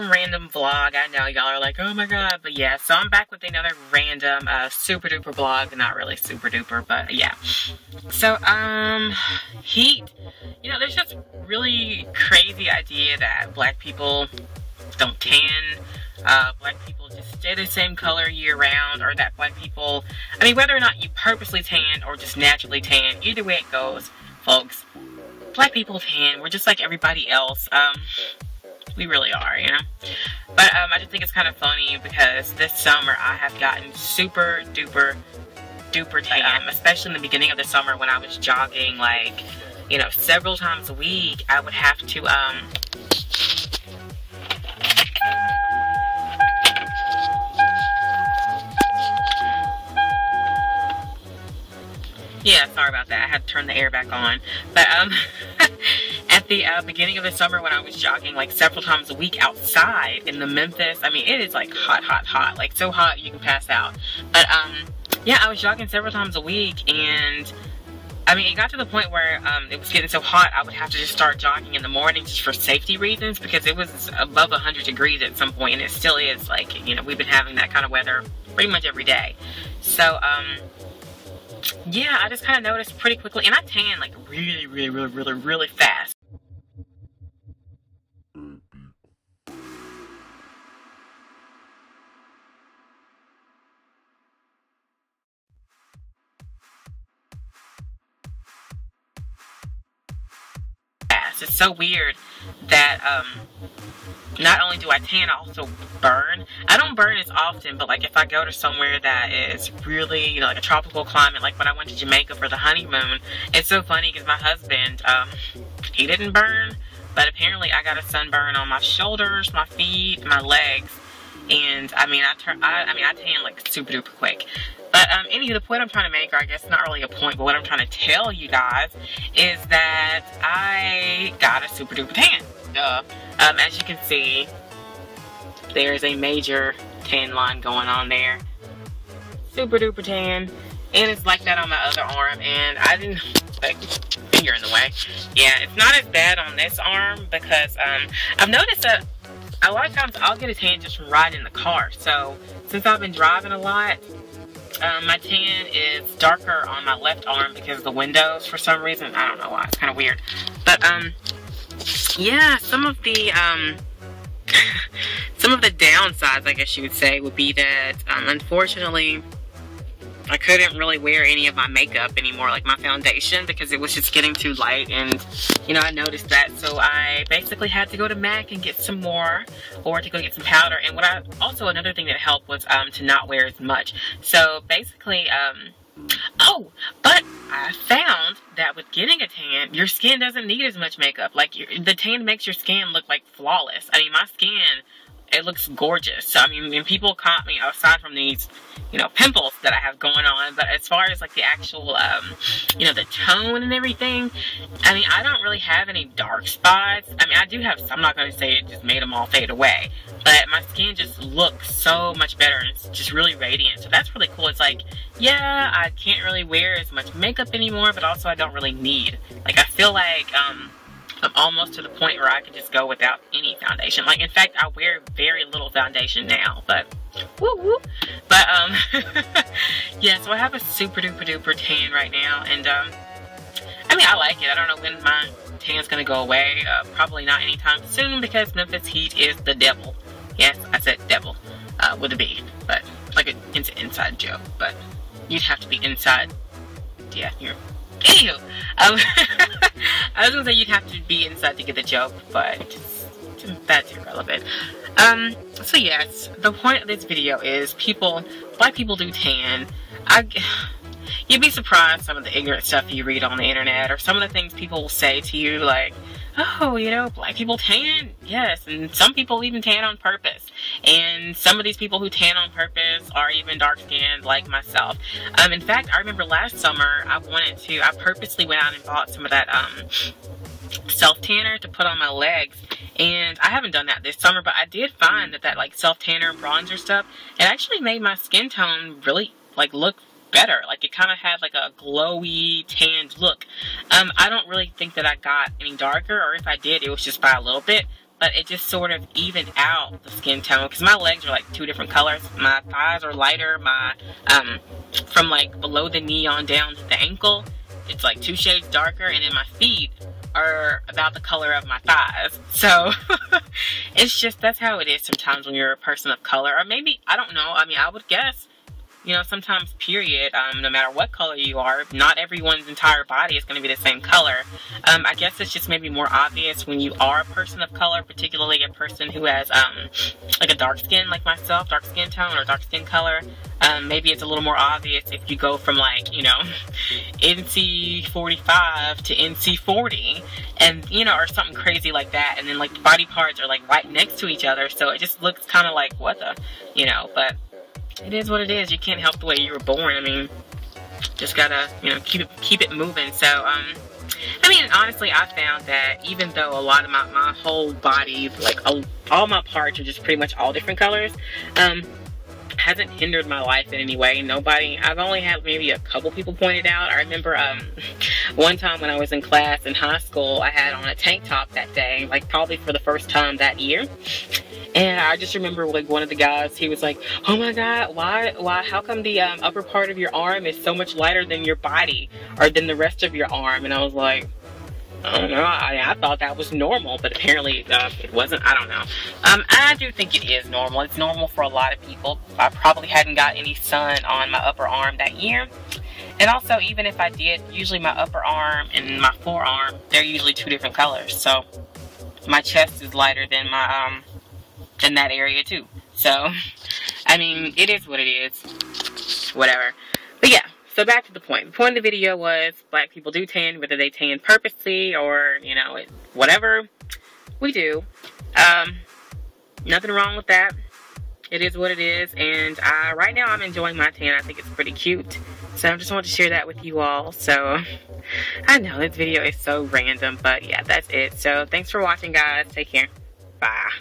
Random vlog. I know y'all are like, oh my god, but yeah, so I'm back with another random super duper vlog. Not really super duper, but yeah. So heat, you know, there's this really crazy idea that black people don't tan, black people just stay the same color year round, or that black people, I mean, whether or not you purposely tan or just naturally tan, either way it goes, folks, black people tan. We're just like everybody else. We really are, you know. But I just think it's kind of funny because this summer I have gotten super duper tan, especially in the beginning of the summer when I was jogging, like, you know, several times a week. I would have to yeah, sorry about that. I had to turn the air back on. But at the beginning of the summer when I was jogging like several times a week outside in the Memphis, I mean, it is like hot, like so hot you can pass out. But yeah, I was jogging several times a week, and I mean, it got to the point where it was getting so hot I would have to just start jogging in the morning just for safety reasons, because it was above 100 degrees at some point, and it still is. Like, you know, we've been having that kind of weather pretty much every day. So yeah, I just kind of noticed pretty quickly, and I tan like really fast. It's so weird that not only do I tan, I also burn. I don't burn as often, but like if I go to somewhere that is really, you know, like a tropical climate, like when I went to Jamaica for the honeymoon, it's so funny because my husband, he didn't burn, but apparently I got a sunburn on my shoulders, my feet, my legs, and I mean, I tan like super duper quick. But anywho, the point I'm trying to make, or I guess not really a point, but what I'm trying to tell you guys is that I got a super duper tan. As you can see, there's a major tan line going on there. Super duper tan. And it's like that on my other arm, and I didn't, like, finger in the way. Yeah, it's not as bad on this arm because I've noticed that a lot of times I'll get a tan just from riding in the car. So since I've been driving a lot, my tan is darker on my left arm because of the windows for some reason. I don't know why. It's kind of weird. But yeah, some of the downsides, I guess you would say, would be that unfortunately I couldn't really wear any of my makeup anymore, like my foundation, because it was just getting too light, and you know, I noticed that, so I basically had to go to MAC and get some more, or to go get some powder. And also another thing that helped was to not wear as much. So basically, oh, but I found that with getting a tan, your skin doesn't need as much makeup. Like, the tan makes your skin look like flawless. I mean, my skin, it looks gorgeous. So I mean, when people caught me, aside from these, you know, pimples that I have going on, but as far as like the actual, you know, the tone and everything, I mean, I don't really have any dark spots. I mean, I do have some. I'm not going to say it just made them all fade away, but my skin just looks so much better, and it's just really radiant. So that's really cool. It's like, yeah, I can't really wear as much makeup anymore, but also I don't really need. Like, I feel like, I'm almost to the point where I can just go without any foundation. Like, in fact, I wear very little foundation now, but woo woo. But yeah, so I have a super duper tan right now, and I mean, I like it. I don't know when my tan's gonna go away. Probably not anytime soon, because Memphis heat is the devil. Yes, I said devil with a B, but like it's an inside joke. But you'd have to be inside. Yeah, you're. Anywho, I was gonna say you'd have to be inside to get the joke, but that's irrelevant. So yes, the point of this video is black people do tan. You'd be surprised some of the ignorant stuff you read on the internet, or some of the things people will say to you, like, oh, you know, black people tan? Yes, and some people even tan on purpose. And some of these people who tan on purpose are even dark-skinned like myself. In fact, I remember last summer, I purposely went out and bought some of that self-tanner to put on my legs. And I haven't done that this summer, but I did find that like self-tanner bronzer stuff, it actually made my skin tone really, like, look better. Like, it kind of had like a glowy, tanned look. I don't really think that I got any darker, or if I did, it was just by a little bit. But it just sort of evened out the skin tone, because my legs are like 2 different colors. My thighs are lighter. My from like below the knee on down to the ankle, it's like 2 shades darker, and then my feet are about the color of my thighs. So it's just, that's how it is sometimes when you're a person of color. Or maybe, I don't know, I mean, I would guess, you know, sometimes, period, no matter what color you are, not everyone's entire body is going to be the same color. I guess it's just maybe more obvious when you are a person of color, particularly a person who has, like a dark skin like myself, dark skin tone or dark skin color. Maybe it's a little more obvious if you go from, like, you know, NC 45 to NC 40, and, you know, or something crazy like that, and then, like, the body parts are, like, right next to each other, so it just looks kind of like, what the, you know, but it is what it is. You can't help the way you were born. I mean, just gotta, you know, keep it moving. So, I mean, honestly, I found that even though a lot of my whole body, like, all my parts are just pretty much all different colors, hasn't hindered my life in any way. Nobody, I've only had maybe a couple people point it out. I remember one time when I was in class in high school, I had on a tank top that day, like probably for the first time that year. And I just remember, like, one of the guys, he was like, oh my God, why, how come the upper part of your arm is so much lighter than your body, or than the rest of your arm? And I was like, I don't know, I thought that was normal, but apparently it wasn't. I don't know. I do think it is normal. It's normal for a lot of people. I probably hadn't got any sun on my upper arm that year. And also, even if I did, usually my upper arm and my forearm, they're usually 2 different colors. So my chest is lighter than my, in that area too. So, I mean, it is what it is. Whatever. But yeah. So back to the point. The point of the video was black people do tan, whether they tan purposely or, you know, whatever we do. Nothing wrong with that. It is what it is. And right now I'm enjoying my tan. I think it's pretty cute. So I just wanted to share that with you all. So I know this video is so random, but yeah, that's it. So thanks for watching, guys. Take care. Bye.